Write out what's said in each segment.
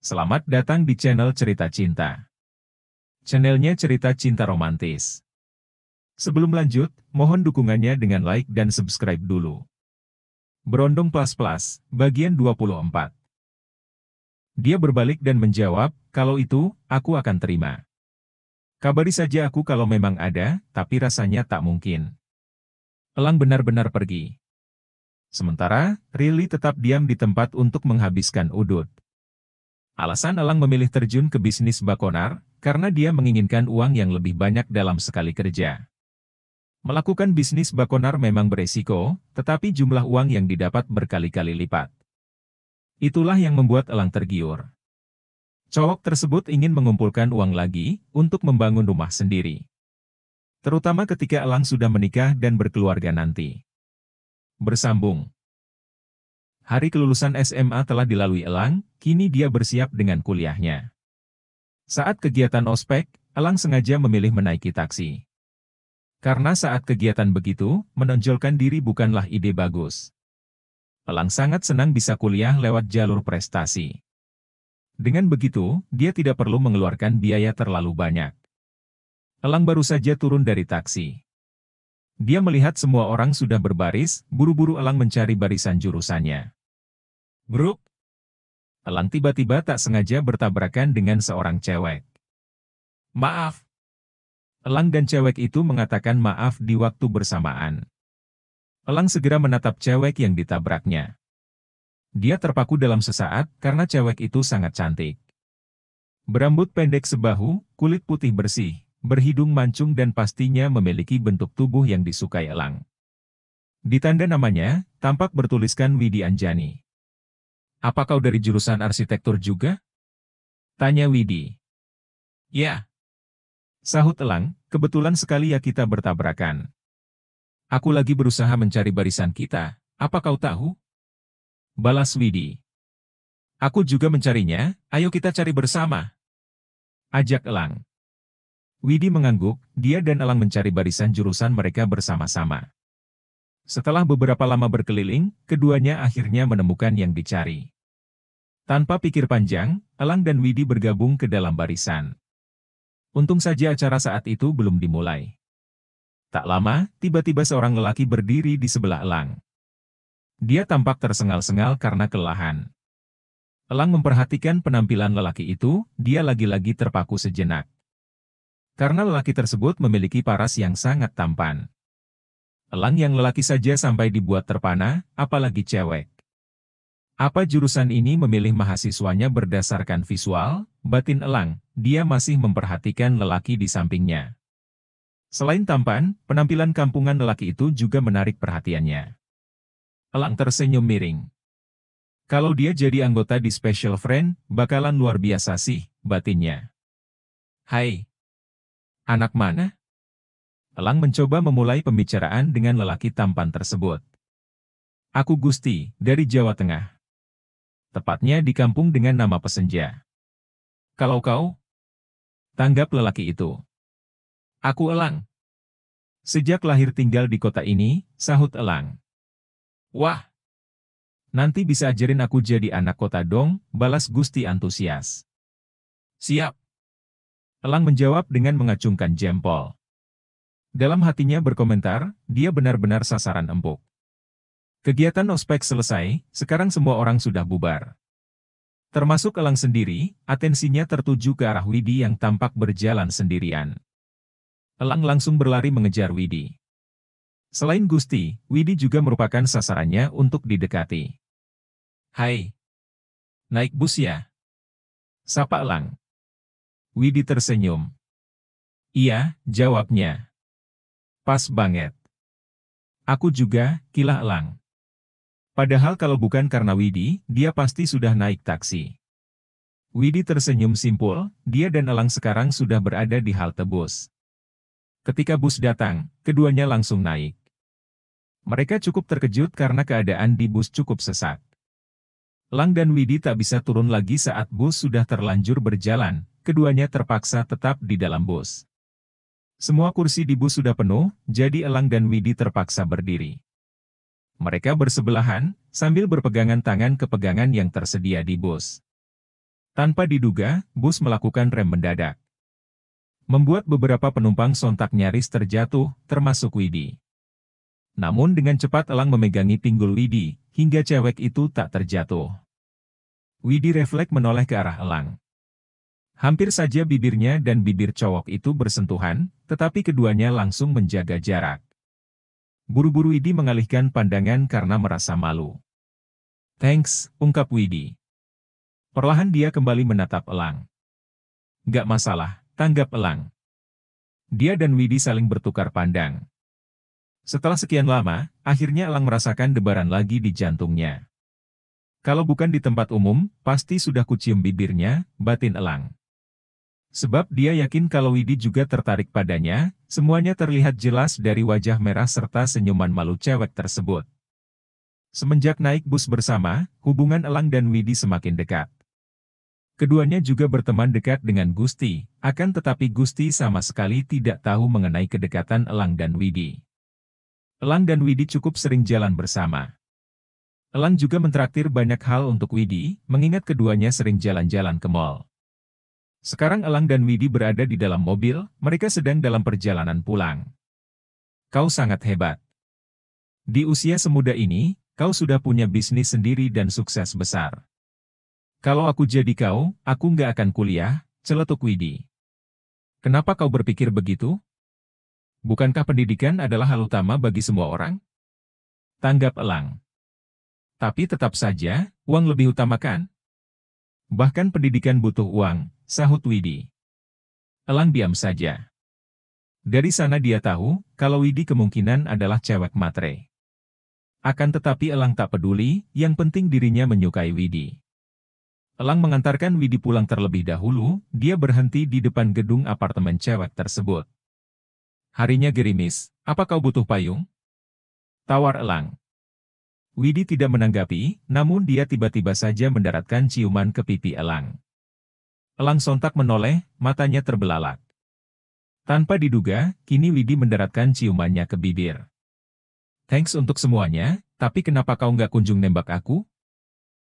Selamat datang di channel Cerita Cinta. Channelnya cerita cinta romantis. Sebelum lanjut, mohon dukungannya dengan like dan subscribe dulu. Berondong plus bagian 24. Dia berbalik dan menjawab, kalau itu, aku akan terima. Kabari saja aku kalau memang ada, tapi rasanya tak mungkin. Elang benar-benar pergi. Sementara, Rili tetap diam di tempat untuk menghabiskan udut. Alasan Elang memilih terjun ke bisnis Bakonar, karena dia menginginkan uang yang lebih banyak dalam sekali kerja. Melakukan bisnis Bakonar memang beresiko, tetapi jumlah uang yang didapat berkali-kali lipat. Itulah yang membuat Elang tergiur. Cowok tersebut ingin mengumpulkan uang lagi, untuk membangun rumah sendiri. Terutama ketika Elang sudah menikah dan berkeluarga nanti. Bersambung. Hari kelulusan SMA telah dilalui Elang, kini dia bersiap dengan kuliahnya. Saat kegiatan ospek, Elang sengaja memilih menaiki taksi. Karena saat kegiatan begitu, menonjolkan diri bukanlah ide bagus. Elang sangat senang bisa kuliah lewat jalur prestasi. Dengan begitu, dia tidak perlu mengeluarkan biaya terlalu banyak. Elang baru saja turun dari taksi. Dia melihat semua orang sudah berbaris, buru-buru Elang mencari barisan jurusannya. Bruk! Elang tiba-tiba tak sengaja bertabrakan dengan seorang cewek. Maaf. Elang dan cewek itu mengatakan maaf di waktu bersamaan. Elang segera menatap cewek yang ditabraknya. Dia terpaku dalam sesaat karena cewek itu sangat cantik. Berambut pendek sebahu, kulit putih bersih, berhidung mancung dan pastinya memiliki bentuk tubuh yang disukai Elang. Di tanda namanya, tampak bertuliskan Widi Anjani. Apa kau dari jurusan arsitektur juga? Tanya Widi. Ya. Sahut Elang, kebetulan sekali ya kita bertabrakan. Aku lagi berusaha mencari barisan kita, apa kau tahu? Balas Widi. Aku juga mencarinya, ayo kita cari bersama. Ajak Elang. Widi mengangguk, dia dan Elang mencari barisan jurusan mereka bersama-sama. Setelah beberapa lama berkeliling, keduanya akhirnya menemukan yang dicari. Tanpa pikir panjang, Elang dan Widi bergabung ke dalam barisan. Untung saja acara saat itu belum dimulai. Tak lama, tiba-tiba seorang lelaki berdiri di sebelah Elang. Dia tampak tersengal-sengal karena kelelahan. Elang memperhatikan penampilan lelaki itu, dia lagi-lagi terpaku sejenak. Karena lelaki tersebut memiliki paras yang sangat tampan. Elang yang lelaki saja sampai dibuat terpana, apalagi cewek. Apa jurusan ini memilih mahasiswanya berdasarkan visual, batin Elang, dia masih memperhatikan lelaki di sampingnya. Selain tampan, penampilan kampungan lelaki itu juga menarik perhatiannya. Elang tersenyum miring. Kalau dia jadi anggota di Special Friend, bakalan luar biasa sih, batinnya. Hai. Anak mana? Elang mencoba memulai pembicaraan dengan lelaki tampan tersebut. Aku Gusti, dari Jawa Tengah. Tepatnya di kampung dengan nama Pesenja. Kalau kau? Tanggap lelaki itu. Aku Elang. Sejak lahir tinggal di kota ini, sahut Elang. Wah. Nanti bisa ajarin aku jadi anak kota dong, balas Gusti antusias. Siap. Elang menjawab dengan mengacungkan jempol. Dalam hatinya berkomentar, dia benar-benar sasaran empuk. Kegiatan ospek selesai, sekarang semua orang sudah bubar. Termasuk Elang sendiri, atensinya tertuju ke arah Widi yang tampak berjalan sendirian. Elang langsung berlari mengejar Widi. Selain Gusti, Widi juga merupakan sasarannya untuk didekati. Hai. Naik bus ya? Sapa Elang. Widi tersenyum. Iya, jawabnya. Pas banget. Aku juga, kilah Elang. Padahal kalau bukan karena Widi, dia pasti sudah naik taksi. Widi tersenyum simpul, dia dan Elang sekarang sudah berada di halte bus. Ketika bus datang, keduanya langsung naik. Mereka cukup terkejut karena keadaan di bus cukup sesak. Elang dan Widi tak bisa turun lagi saat bus sudah terlanjur berjalan, keduanya terpaksa tetap di dalam bus. Semua kursi di bus sudah penuh, jadi Elang dan Widi terpaksa berdiri. Mereka bersebelahan, sambil berpegangan tangan ke pegangan yang tersedia di bus. Tanpa diduga, bus melakukan rem mendadak. Membuat beberapa penumpang sontak nyaris terjatuh, termasuk Widi. Namun dengan cepat Elang memegangi pinggul Widi, hingga cewek itu tak terjatuh. Widi refleks menoleh ke arah Elang. Hampir saja bibirnya dan bibir cowok itu bersentuhan, tetapi keduanya langsung menjaga jarak. Buru-buru Widi mengalihkan pandangan karena merasa malu. "Thanks," ungkap Widi. Perlahan dia kembali menatap Elang. "Gak masalah," tanggap Elang. Dia dan Widi saling bertukar pandang. Setelah sekian lama, akhirnya Elang merasakan debaran lagi di jantungnya. Kalau bukan di tempat umum, pasti sudah kucium bibirnya, batin Elang. Sebab dia yakin kalau Widi juga tertarik padanya, semuanya terlihat jelas dari wajah merah serta senyuman malu cewek tersebut. Semenjak naik bus bersama, hubungan Elang dan Widi semakin dekat. Keduanya juga berteman dekat dengan Gusti, akan tetapi Gusti sama sekali tidak tahu mengenai kedekatan Elang dan Widi. Elang dan Widi cukup sering jalan bersama. Elang juga mentraktir banyak hal untuk Widi, mengingat keduanya sering jalan-jalan ke mall. Sekarang Elang dan Widi berada di dalam mobil, mereka sedang dalam perjalanan pulang. "Kau sangat hebat. Di usia semuda ini, kau sudah punya bisnis sendiri dan sukses besar. Kalau aku jadi kau, aku nggak akan kuliah," celetuk Widi. "Kenapa kau berpikir begitu? Bukankah pendidikan adalah hal utama bagi semua orang?" Tanggap Elang. "Tapi tetap saja, uang lebih utama kan? Bahkan pendidikan butuh uang," sahut Widi. Elang diam saja. Dari sana dia tahu, kalau Widi kemungkinan adalah cewek matre. Akan tetapi Elang tak peduli, yang penting dirinya menyukai Widi. Elang mengantarkan Widi pulang terlebih dahulu, dia berhenti di depan gedung apartemen cewek tersebut. "Harinya gerimis, apa kau butuh payung?" tawar Elang. Widi tidak menanggapi, namun dia tiba-tiba saja mendaratkan ciuman ke pipi Elang. Elang sontak menoleh, matanya terbelalak. Tanpa diduga, kini Widi mendaratkan ciumannya ke bibir. "Thanks untuk semuanya, tapi kenapa kau nggak kunjung nembak aku?"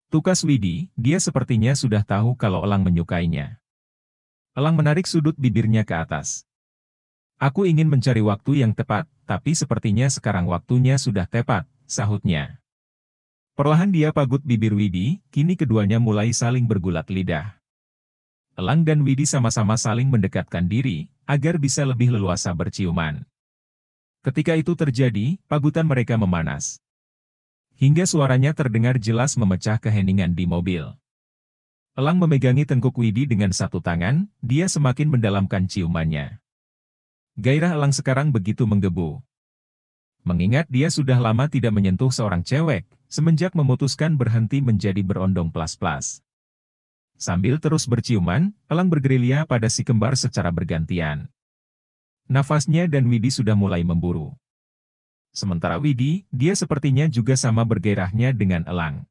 tukas Widi, dia sepertinya sudah tahu kalau Elang menyukainya. Elang menarik sudut bibirnya ke atas. "Aku ingin mencari waktu yang tepat, tapi sepertinya sekarang waktunya sudah tepat," sahutnya. Perlahan dia pagut bibir Widi, kini keduanya mulai saling bergulat lidah. Elang dan Widi sama-sama saling mendekatkan diri, agar bisa lebih leluasa berciuman. Ketika itu terjadi, pagutan mereka memanas. Hingga suaranya terdengar jelas memecah keheningan di mobil. Elang memegangi tengkuk Widi dengan satu tangan, dia semakin mendalamkan ciumannya. Gairah Elang sekarang begitu menggebu. Mengingat dia sudah lama tidak menyentuh seorang cewek, semenjak memutuskan berhenti menjadi berondong plas-plas. Sambil terus berciuman, Elang bergerilya pada si kembar secara bergantian. Nafasnya dan Widi sudah mulai memburu. Sementara Widi, dia sepertinya juga sama bergairahnya dengan Elang.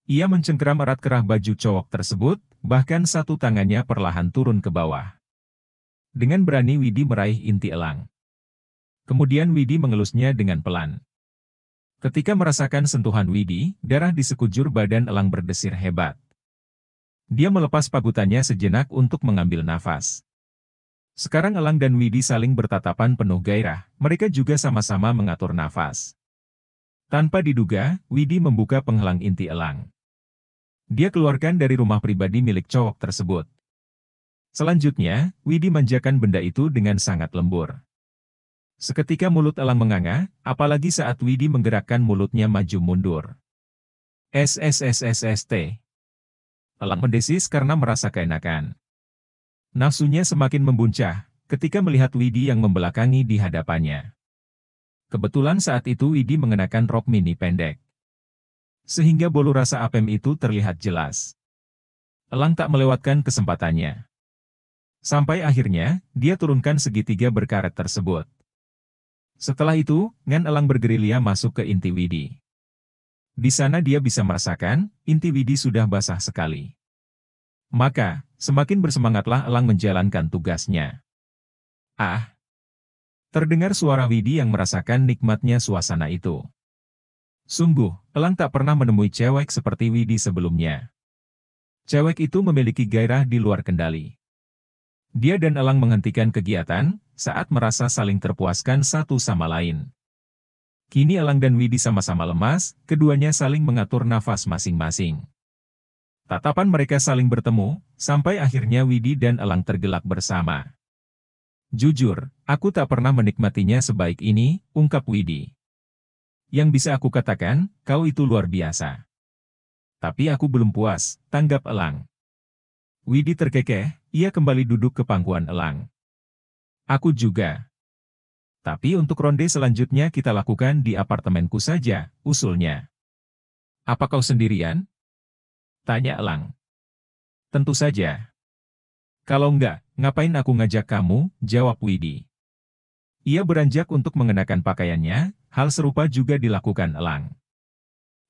Ia mencengkeram erat kerah baju cowok tersebut, bahkan satu tangannya perlahan turun ke bawah. Dengan berani Widi meraih inti Elang. Kemudian Widi mengelusnya dengan pelan. Ketika merasakan sentuhan Widi, darah di sekujur badan Elang berdesir hebat. Dia melepas pagutannya sejenak untuk mengambil nafas. Sekarang Elang dan Widi saling bertatapan penuh gairah, mereka juga sama-sama mengatur nafas. Tanpa diduga, Widi membuka penghalang inti Elang. Dia keluarkan dari rumah pribadi milik cowok tersebut. Selanjutnya, Widi manjakan benda itu dengan sangat lembur. Seketika mulut Elang menganga, apalagi saat Widi menggerakkan mulutnya maju mundur. SSSSST. Elang mendesis karena merasa keenakan. Nafsunya semakin membuncah, ketika melihat Widi yang membelakangi di hadapannya. Kebetulan saat itu Widi mengenakan rok mini pendek. Sehingga bolu rasa apem itu terlihat jelas. Elang tak melewatkan kesempatannya. Sampai akhirnya, dia turunkan segitiga berkaret tersebut. Setelah itu, ngan Elang bergerilya masuk ke inti Widi. Di sana dia bisa merasakan, inti Widi sudah basah sekali. Maka, semakin bersemangatlah Elang menjalankan tugasnya. Ah! Terdengar suara Widi yang merasakan nikmatnya suasana itu. Sungguh, Elang tak pernah menemui cewek seperti Widi sebelumnya. Cewek itu memiliki gairah di luar kendali. Dia dan Elang menghentikan kegiatan saat merasa saling terpuaskan satu sama lain. Kini Elang dan Widi sama-sama lemas, keduanya saling mengatur nafas masing-masing. Tatapan mereka saling bertemu, sampai akhirnya Widi dan Elang tergelak bersama. Jujur, aku tak pernah menikmatinya sebaik ini, ungkap Widi. Yang bisa aku katakan, kau itu luar biasa. Tapi aku belum puas, tanggap Elang. Widi terkekeh, ia kembali duduk ke pangkuan Elang. Aku juga. Tapi untuk ronde selanjutnya kita lakukan di apartemenku saja, usulnya. Apa kau sendirian? Tanya Elang. Tentu saja. Kalau enggak, ngapain aku ngajak kamu, jawab Widi. Ia beranjak untuk mengenakan pakaiannya, hal serupa juga dilakukan Elang.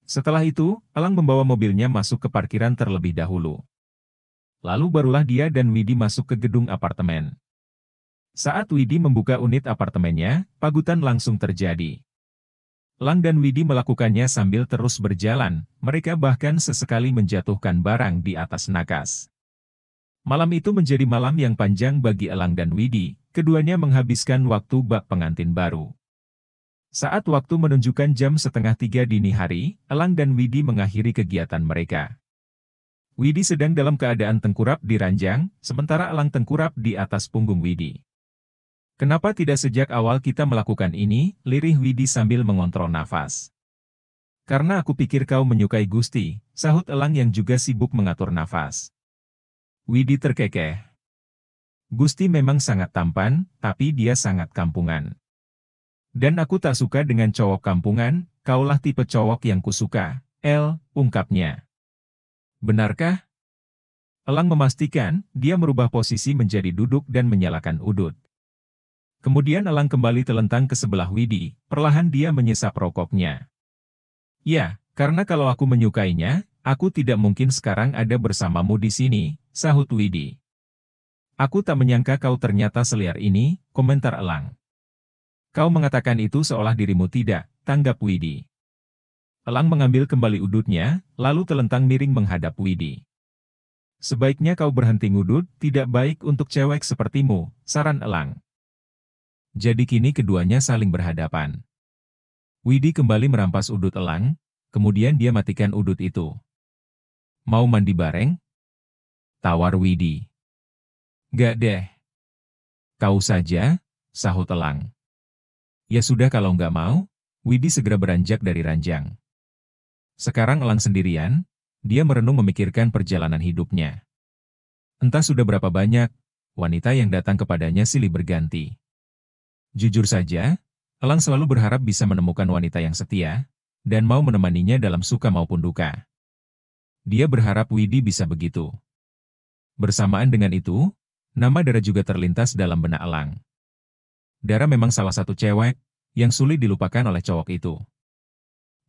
Setelah itu, Elang membawa mobilnya masuk ke parkiran terlebih dahulu. Lalu barulah dia dan Widi masuk ke gedung apartemen. Saat Widi membuka unit apartemennya, pagutan langsung terjadi. Elang dan Widi melakukannya sambil terus berjalan, mereka bahkan sesekali menjatuhkan barang di atas nakas. Malam itu menjadi malam yang panjang bagi Elang dan Widi, keduanya menghabiskan waktu bak pengantin baru. Saat waktu menunjukkan jam 2:30 dini hari, Elang dan Widi mengakhiri kegiatan mereka. Widi sedang dalam keadaan tengkurap di ranjang, sementara Elang tengkurap di atas punggung Widi. Kenapa tidak sejak awal kita melakukan ini, lirih Widi sambil mengontrol nafas. Karena aku pikir kau menyukai Gusti, sahut Elang yang juga sibuk mengatur nafas. Widi terkekeh. Gusti memang sangat tampan, tapi dia sangat kampungan. Dan aku tak suka dengan cowok kampungan, kaulah tipe cowok yang kusuka, ungkapnya. Benarkah? Elang memastikan, dia merubah posisi menjadi duduk dan menyalakan udut. Kemudian Elang kembali telentang ke sebelah Widi, perlahan dia menyesap rokoknya. Ya, karena kalau aku menyukainya, aku tidak mungkin sekarang ada bersamamu di sini, sahut Widi. Aku tak menyangka kau ternyata seliar ini, komentar Elang. Kau mengatakan itu seolah dirimu tidak, tanggap Widi. Elang mengambil kembali udutnya, lalu telentang miring menghadap Widi. Sebaiknya kau berhenti ngudut, tidak baik untuk cewek sepertimu, saran Elang. Jadi kini keduanya saling berhadapan. Widi kembali merampas udut Elang, kemudian dia matikan udut itu. Mau mandi bareng? Tawar Widi. Gak deh. Kau saja, sahut Elang. Ya sudah kalau nggak mau, Widi segera beranjak dari ranjang. Sekarang Elang sendirian, dia merenung memikirkan perjalanan hidupnya. Entah sudah berapa banyak, wanita yang datang kepadanya silih berganti. Jujur saja, Elang selalu berharap bisa menemukan wanita yang setia, dan mau menemaninya dalam suka maupun duka. Dia berharap Widi bisa begitu. Bersamaan dengan itu, nama Dara juga terlintas dalam benak Elang. Dara memang salah satu cewek yang sulit dilupakan oleh cowok itu.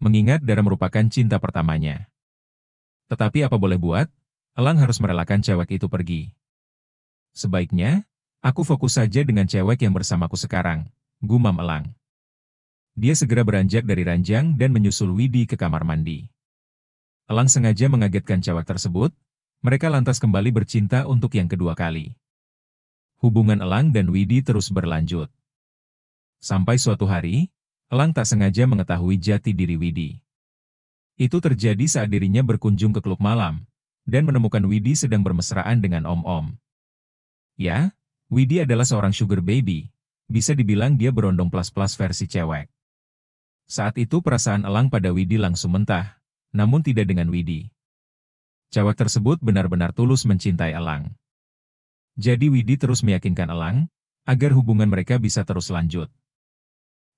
Mengingat Dara merupakan cinta pertamanya. Tetapi apa boleh buat, Elang harus merelakan cewek itu pergi. Sebaiknya, aku fokus saja dengan cewek yang bersamaku sekarang, gumam Elang. Dia segera beranjak dari ranjang dan menyusul Widi ke kamar mandi. Elang sengaja mengagetkan cewek tersebut, mereka lantas kembali bercinta untuk yang kedua kali. Hubungan Elang dan Widi terus berlanjut. Sampai suatu hari, Elang tak sengaja mengetahui jati diri Widi. Itu terjadi saat dirinya berkunjung ke klub malam, dan menemukan Widi sedang bermesraan dengan om-om. Ya, Widi adalah seorang sugar baby, bisa dibilang dia berondong plus-plus versi cewek. Saat itu perasaan Elang pada Widi langsung mentah, namun tidak dengan Widi. Cewek tersebut benar-benar tulus mencintai Elang. Jadi Widi terus meyakinkan Elang, agar hubungan mereka bisa terus lanjut.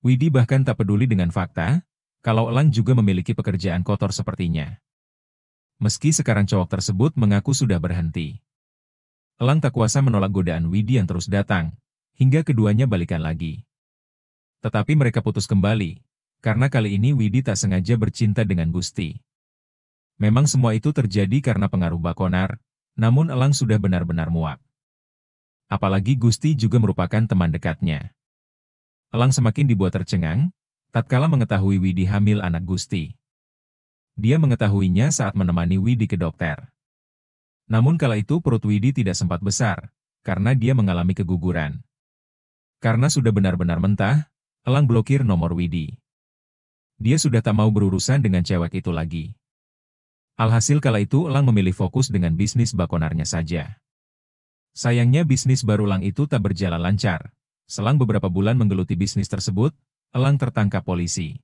Widi bahkan tak peduli dengan fakta, kalau Elang juga memiliki pekerjaan kotor sepertinya. Meski sekarang cowok tersebut mengaku sudah berhenti. Elang tak kuasa menolak godaan Widi yang terus datang, hingga keduanya balikan lagi. Tetapi mereka putus kembali, karena kali ini Widi tak sengaja bercinta dengan Gusti. Memang semua itu terjadi karena pengaruh Bakonar, namun Elang sudah benar-benar muak. Apalagi Gusti juga merupakan teman dekatnya. Elang semakin dibuat tercengang, tatkala mengetahui Widi hamil anak Gusti. Dia mengetahuinya saat menemani Widi ke dokter. Namun kala itu perut Widi tidak sempat besar, karena dia mengalami keguguran. Karena sudah benar-benar mentah, Elang blokir nomor Widi. Dia sudah tak mau berurusan dengan cewek itu lagi. Alhasil kala itu Elang memilih fokus dengan bisnis bakonarnya saja. Sayangnya bisnis baru Elang itu tak berjalan lancar. Selang beberapa bulan menggeluti bisnis tersebut, Elang tertangkap polisi.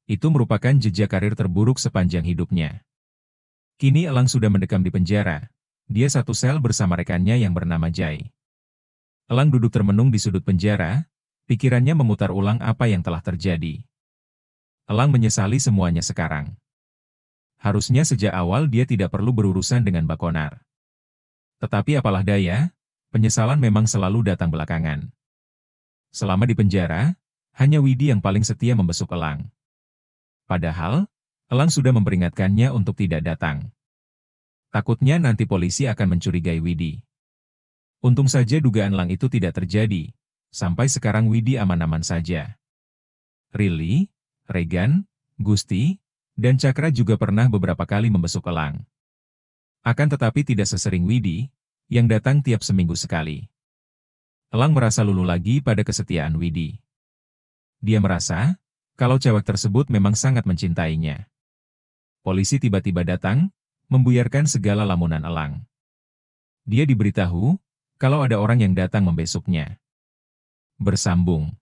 Itu merupakan jejak karir terburuk sepanjang hidupnya. Kini Elang sudah mendekam di penjara. Dia satu sel bersama rekannya yang bernama Jai. Elang duduk termenung di sudut penjara, pikirannya memutar ulang apa yang telah terjadi. Elang menyesali semuanya sekarang. Harusnya sejak awal dia tidak perlu berurusan dengan Bakonar. Tetapi apalah daya, penyesalan memang selalu datang belakangan. Selama di penjara, hanya Widi yang paling setia membesuk Elang. Padahal, Elang sudah memperingatkannya untuk tidak datang. Takutnya nanti polisi akan mencurigai Widi. Untung saja dugaan Elang itu tidak terjadi. Sampai sekarang Widi aman-aman saja. Rili, Regan, Gusti, dan Cakra juga pernah beberapa kali membesuk Elang. Akan tetapi tidak sesering Widi, yang datang tiap seminggu sekali. Elang merasa luluh lagi pada kesetiaan Widi. Dia merasa, kalau cewek tersebut memang sangat mencintainya. Polisi tiba-tiba datang, membuyarkan segala lamunan Elang. Dia diberitahu, kalau ada orang yang datang membesuknya. Bersambung.